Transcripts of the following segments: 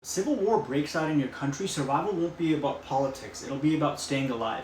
Civil war breaks out in your country, survival won't be about politics, it'll be about staying alive.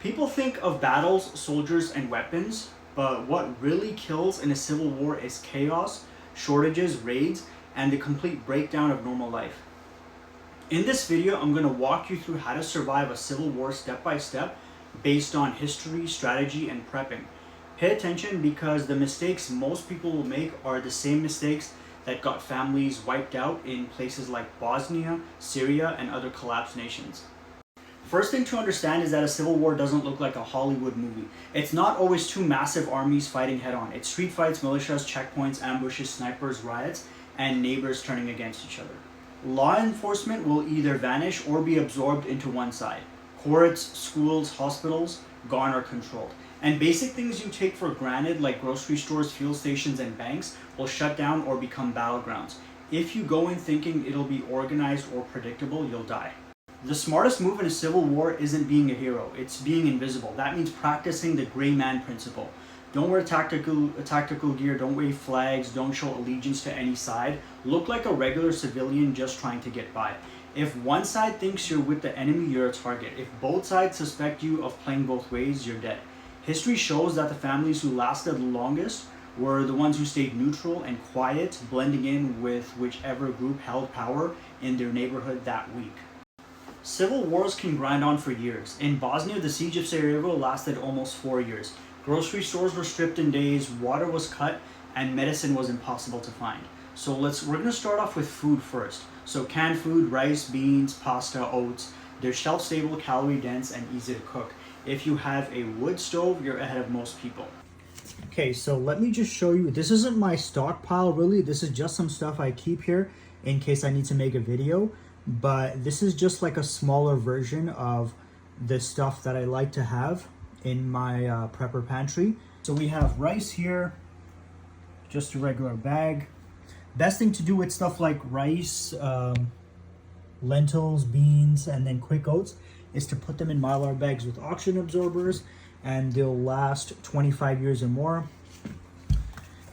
People think of battles, soldiers, and weapons, but what really kills in a civil war is chaos, shortages, raids, and the complete breakdown of normal life. In this video, I'm going to walk you through how to survive a civil war step by step based on history, strategy, and prepping. Pay attention because the mistakes most people will make are the same mistakes that got families wiped out in places like Bosnia, Syria, and other collapsed nations. First thing to understand is that a civil war doesn't look like a Hollywood movie. It's not always two massive armies fighting head on. It's street fights, militias, checkpoints, ambushes, snipers, riots, and neighbors turning against each other. Law enforcement will either vanish or be absorbed into one side. Courts, schools, hospitals, gone or controlled. And basic things you take for granted like grocery stores, fuel stations, and banks will shut down or become battlegrounds. If you go in thinking it'll be organized or predictable, you'll die. The smartest move in a civil war isn't being a hero, it's being invisible. That means practicing the gray man principle. Don't wear tactical gear, don't wave flags, don't show allegiance to any side. Look like a regular civilian just trying to get by. If one side thinks you're with the enemy, you're a target. If both sides suspect you of playing both ways, you're dead. History shows that the families who lasted the longest were the ones who stayed neutral and quiet, blending in with whichever group held power in their neighborhood that week. Civil wars can grind on for years. In Bosnia, the siege of Sarajevo lasted almost 4 years. Grocery stores were stripped in days, water was cut, and medicine was impossible to find. So we're going to start off with food first. So canned food, rice, beans, pasta, oats. They're shelf-stable, calorie-dense, and easy to cook. If you have a wood stove, you're ahead of most people. Okay, so let me just show you. This isn't my stockpile, really. This is just some stuff I keep here in case I need to make a video. But this is just like a smaller version of the stuff that I like to have in my prepper pantry. So we have rice here, just a regular bag. Best thing to do with stuff like rice, lentils, beans, and then quick oats is to put them in Mylar bags with oxygen absorbers, and they'll last 25 years or more.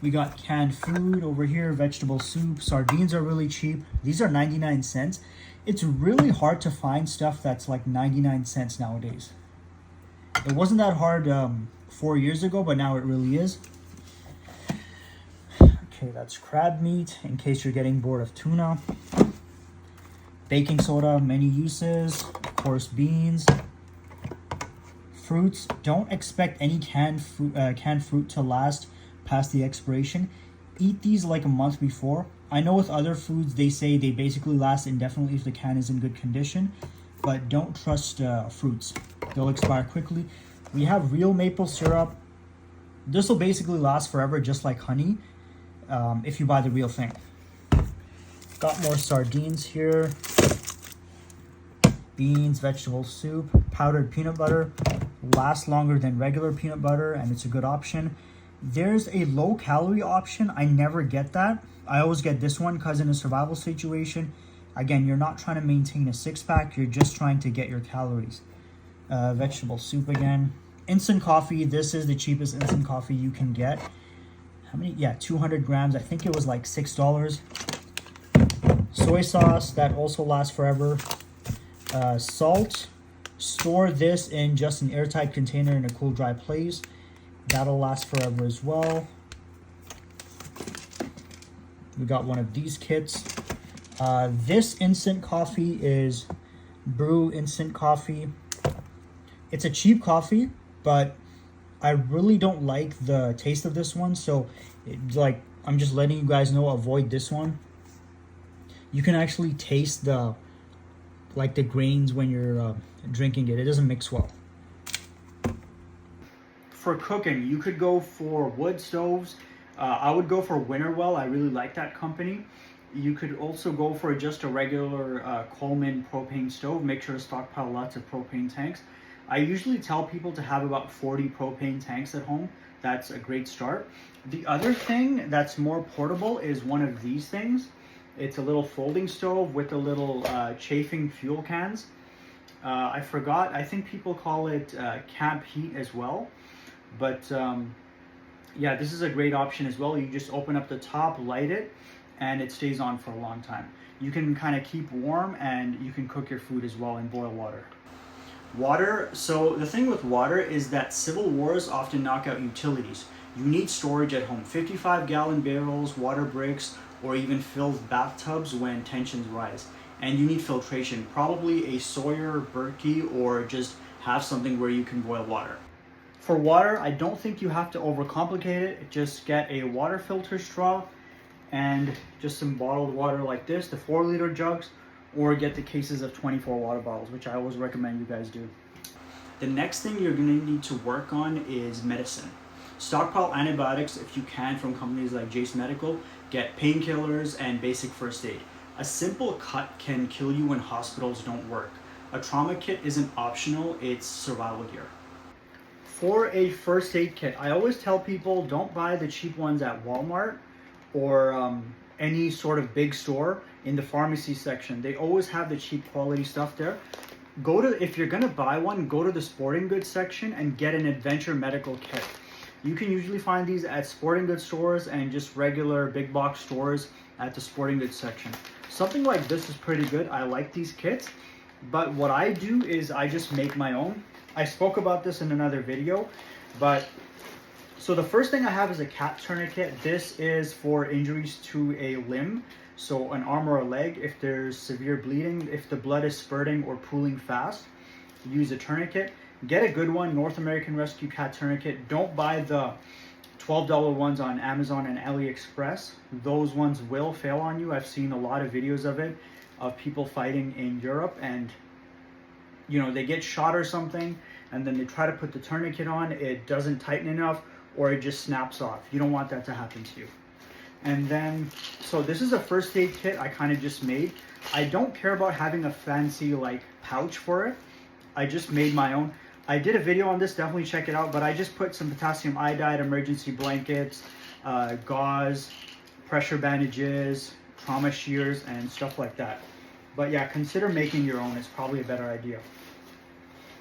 We got canned food over here, vegetable soup. Sardines are really cheap. These are 99 cents. It's really hard to find stuff that's like 99 cents nowadays. It wasn't that hard 4 years ago, but now it really is. Okay, that's crab meat in case you're getting bored of tuna. Baking soda, many uses. Of course, beans. Fruits. Don't expect any canned fruit to last past the expiration. Eat these like a month before. I know with other foods they say they basically last indefinitely if the can is in good condition, but don't trust fruits. They'll expire quickly. We have real maple syrup. This will basically last forever, just like honey, if you buy the real thing. Got more sardines here. Beans, vegetable soup, powdered peanut butter. Lasts longer than regular peanut butter, and it's a good option. There's a low calorie option. I never get that. I always get this one because in a survival situation, again, you're not trying to maintain a six-pack. You're just trying to get your calories. Vegetable soup again. Instant coffee. This is the cheapest instant coffee you can get. How many? Yeah, 200 grams. I think it was like $6. Soy sauce. That also lasts forever. Salt. Store this in just an airtight container in a cool, dry place. That'll last forever as well. We got one of these kits. This instant coffee is Brew Instant Coffee. It's a cheap coffee, but I really don't like the taste of this one. So, I'm just letting you guys know, avoid this one. You can actually taste the grains when you're drinking it. It doesn't mix well. For cooking, you could go for wood stoves. I would go for Winterwell. I really like that company. You could also go for just a regular Coleman propane stove. Make sure to stockpile lots of propane tanks. I usually tell people to have about 40 propane tanks at home. That's a great start. The other thing that's more portable is one of these things. It's a little folding stove with a little chafing fuel cans. I forgot, I think people call it camp heat as well. But yeah, this is a great option as well. You just open up the top, light it, and it stays on for a long time. You can kind of keep warm, and you can cook your food as well in boiled water. Water, so the thing with water is that civil wars often knock out utilities. You need storage at home, 55-gallon barrels, water breaks, or even filled bathtubs when tensions rise. And you need filtration, probably a Sawyer, Berkey, or just have something where you can boil water. For water, I don't think you have to overcomplicate it. Just get a water filter straw and just some bottled water like this, the 4-liter jugs, or get the cases of 24 water bottles, which I always recommend you guys do. The next thing you're gonna need to work on is medicine. Stockpile antibiotics if you can from companies like Jace Medical. Get painkillers and basic first aid. A simple cut can kill you when hospitals don't work. A trauma kit isn't optional, it's survival gear. For a first aid kit, I always tell people don't buy the cheap ones at Walmart or any sort of big store. In the pharmacy section, they always have the cheap quality stuff there. If you're gonna buy one, go to the sporting goods section and get an adventure medical kit. You can usually find these at sporting goods stores and just regular big box stores at the sporting goods section. Something like this is pretty good. I like these kits, but what I do is I just make my own. I spoke about this in another video, but so the first thing I have is a cat tourniquet. This is for injuries to a limb, so an arm or a leg. If there's severe bleeding, if the blood is spurting or pooling fast, use a tourniquet. Get a good one, North American Rescue Cat Tourniquet. Don't buy the $12 ones on Amazon and AliExpress. Those ones will fail on you. I've seen a lot of videos of it, of people fighting in Europe, and they get shot or something, and then they try to put the tourniquet on, it doesn't tighten enough, or it just snaps off. You don't want that to happen to you. And then, so this is a first aid kit I kind of just made. I don't care about having a fancy pouch for it. I just made my own. I did a video on this, definitely check it out, but I just put some potassium iodide, emergency blankets, gauze, pressure bandages, trauma shears, and stuff like that. But yeah, consider making your own. It's probably a better idea.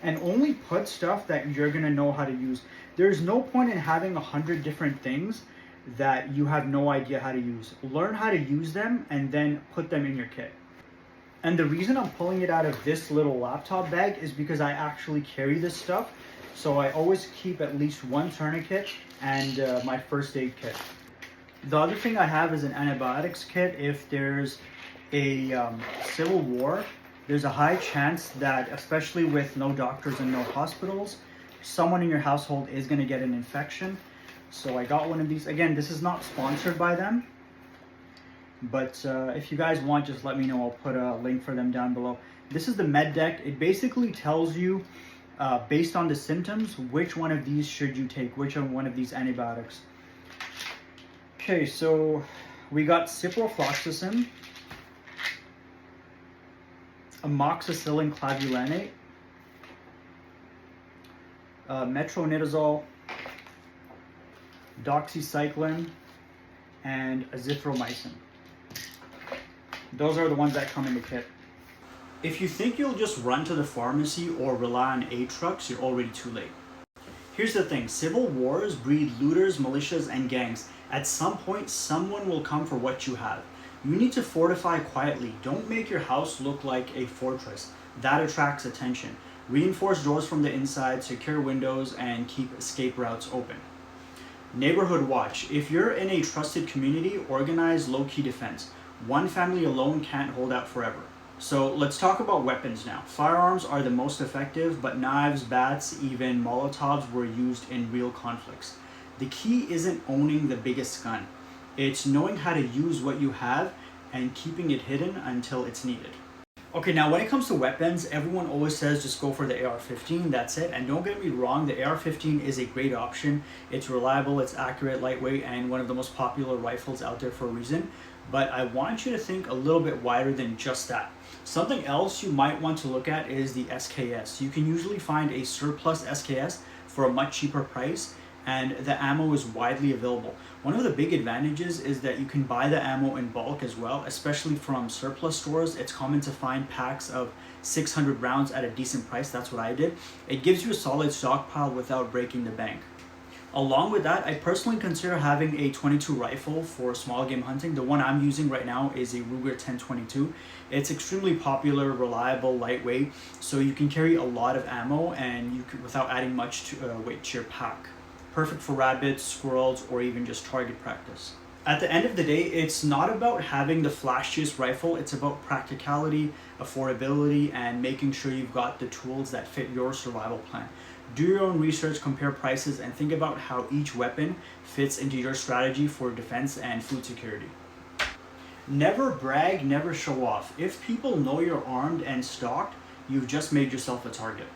And only put stuff that you're gonna know how to use. There's no point in having 100 different things that you have no idea how to use. Learn how to use them and then put them in your kit. And the reason I'm pulling it out of this little laptop bag is because I actually carry this stuff. So I always keep at least one tourniquet and my first aid kit. The other thing I have is an antibiotics kit. If there's a civil war, there's a high chance that, especially with no doctors and no hospitals, someone in your household is going to get an infection. So I got one of these. Again, this is not sponsored by them, but if you guys want, just let me know. I'll put a link for them down below. This is the med deck. It basically tells you, based on the symptoms, which one of these should you take, which one of these antibiotics. Okay, so we got ciprofloxacin, amoxicillin clavulanate, metronidazole, doxycycline, and azithromycin. Those are the ones that come in the kit. If you think you'll just run to the pharmacy or rely on aid trucks, you're already too late. Here's the thing, civil wars breed looters, militias, and gangs. At some point, someone will come for what you have. You need to fortify quietly. Don't make your house look like a fortress. That attracts attention. Reinforce doors from the inside, secure windows, and keep escape routes open. Neighborhood watch. If you're in a trusted community, organize low-key defense. One family alone can't hold out forever. So let's talk about weapons now. Firearms are the most effective, but knives, bats, even Molotovs were used in real conflicts. The key isn't owning the biggest gun. It's knowing how to use what you have and keeping it hidden until it's needed. Okay, now when it comes to weapons, everyone always says just go for the AR-15, that's it. And don't get me wrong, the AR-15 is a great option. It's reliable, it's accurate, lightweight, and one of the most popular rifles out there for a reason. But I want you to think a little bit wider than just that. Something else you might want to look at is the SKS. You can usually find a surplus SKS for a much cheaper price, and the ammo is widely available. One of the big advantages is that you can buy the ammo in bulk as well, especially from surplus stores. It's common to find packs of 600 rounds at a decent price. That's what I did. It gives you a solid stockpile without breaking the bank. Along with that, I personally consider having a 22 rifle for small game hunting. The one I'm using right now is a Ruger 1022. It's extremely popular, reliable, lightweight, so you can carry a lot of ammo and you can, without adding much weight to your pack. Perfect for rabbits, squirrels, or even just target practice. At the end of the day, it's not about having the flashiest rifle, it's about practicality, affordability, and making sure you've got the tools that fit your survival plan. Do your own research, compare prices, and think about how each weapon fits into your strategy for defense and food security. Never brag, never show off. If people know you're armed and stocked, you've just made yourself a target.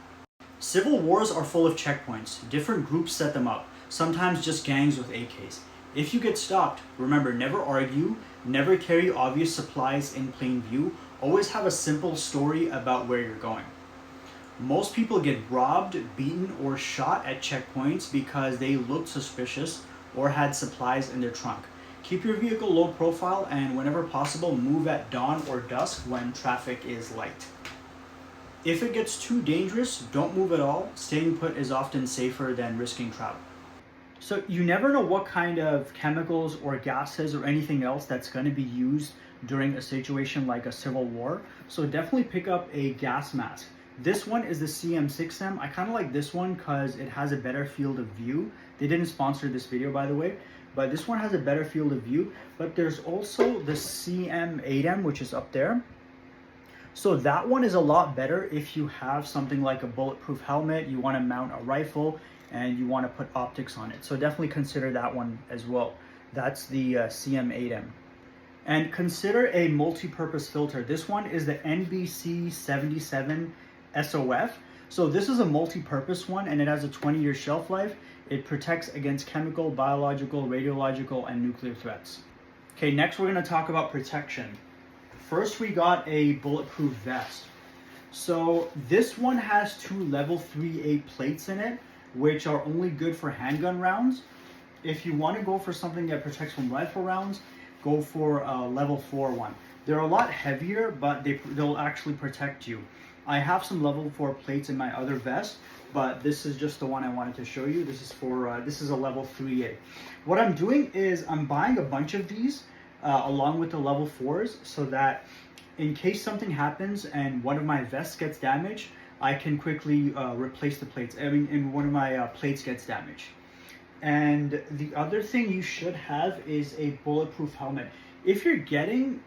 Civil wars are full of checkpoints. Different groups set them up, sometimes just gangs with AKs. If you get stopped, remember, never argue, never carry obvious supplies in plain view, always have a simple story about where you're going. Most people get robbed, beaten, or shot at checkpoints because they looked suspicious or had supplies in their trunk. Keep your vehicle low profile and whenever possible, move at dawn or dusk when traffic is light. If it gets too dangerous, don't move at all. Staying put is often safer than risking travel. So you never know what kind of chemicals or gases or anything else that's going to be used during a situation like a civil war. So definitely pick up a gas mask. This one is the CM6M. I kind of like this one because it has a better field of view. They didn't sponsor this video, by the way, but this one has a better field of view. But there's also the CM8M, which is up there. So that one is a lot better if you have something like a bulletproof helmet, you want to mount a rifle, and you want to put optics on it. So definitely consider that one as well. That's the CM8M. And consider a multi-purpose filter. This one is the NBC77 SOF. So this is a multi-purpose one and it has a 20-year shelf life. It protects against chemical, biological, radiological, and nuclear threats. Okay, next we're going to talk about protection. First, we got a bulletproof vest. So this one has two level 3A plates in it, which are only good for handgun rounds. If you want to go for something that protects from rifle rounds, go for a level 4 one. They're a lot heavier, but they'll actually protect you. I have some level 4 plates in my other vest, but this is just the one I wanted to show you. This is a level 3A. What I'm doing is I'm buying a bunch of these along with the level 4s so that in case something happens and one of my vests gets damaged, I can quickly replace the plates. I mean, and one of my plates gets damaged. And the other thing you should have is a bulletproof helmet. If you're getting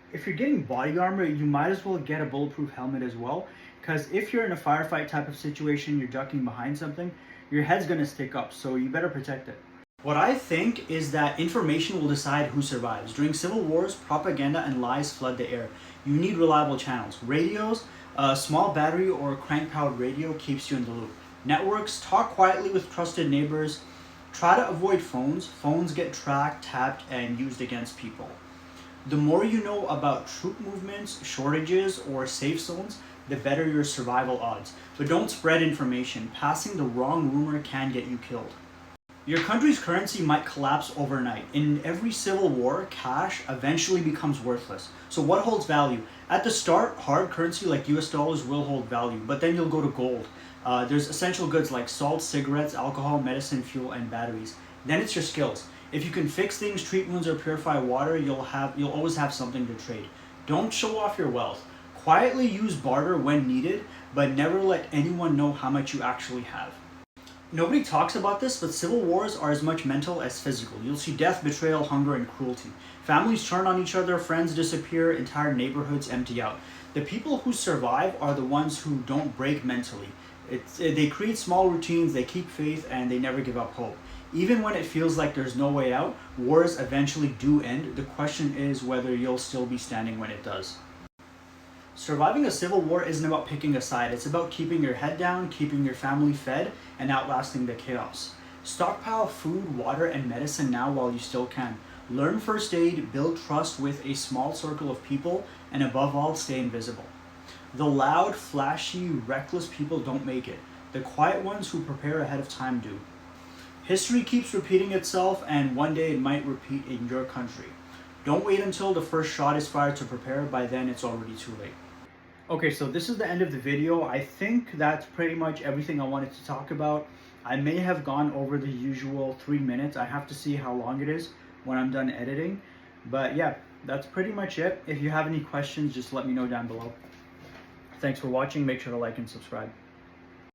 body armor, you might as well get a bulletproof helmet as well. Because if you're in a firefight type of situation, you're ducking behind something, your head's gonna stick up, so you better protect it. What I think is that information will decide who survives. During civil wars, propaganda and lies flood the air. You need reliable channels. Radios, a small battery or crank-powered radio keeps you in the loop. Networks, talk quietly with trusted neighbors. Try to avoid phones. Phones get tracked, tapped, and used against people. The more you know about troop movements, shortages, or safe zones, the better your survival odds. But don't spread information. Passing the wrong rumor can get you killed. Your country's currency might collapse overnight. In every civil war, cash eventually becomes worthless. So what holds value? At the start, hard currency like US dollars will hold value, but then you'll go to gold. There's essential goods like salt, cigarettes, alcohol, medicine, fuel, and batteries. Then it's your skills. If you can fix things, treat wounds, or purify water, you'll always have something to trade. Don't show off your wealth. Quietly use barter when needed, but never let anyone know how much you actually have. Nobody talks about this, but civil wars are as much mental as physical. You'll see death, betrayal, hunger, and cruelty. Families turn on each other, friends disappear, entire neighborhoods empty out. The people who survive are the ones who don't break mentally. They create small routines, they keep faith, and they never give up hope. Even when it feels like there's no way out, wars eventually do end. The question is whether you'll still be standing when it does. Surviving a civil war isn't about picking a side. It's about keeping your head down, keeping your family fed, and outlasting the chaos. Stockpile food, water, and medicine now while you still can. Learn first aid, build trust with a small circle of people, and above all, stay invisible. The loud, flashy, reckless people don't make it. The quiet ones who prepare ahead of time do. History keeps repeating itself, and one day it might repeat in your country. Don't wait until the first shot is fired to prepare. By then, it's already too late. Okay, so this is the end of the video. I think that's pretty much everything I wanted to talk about. I may have gone over the usual 3 minutes. I have to see how long it is when I'm done editing. But yeah, that's pretty much it. If you have any questions, just let me know down below. Thanks for watching. Make sure to like and subscribe.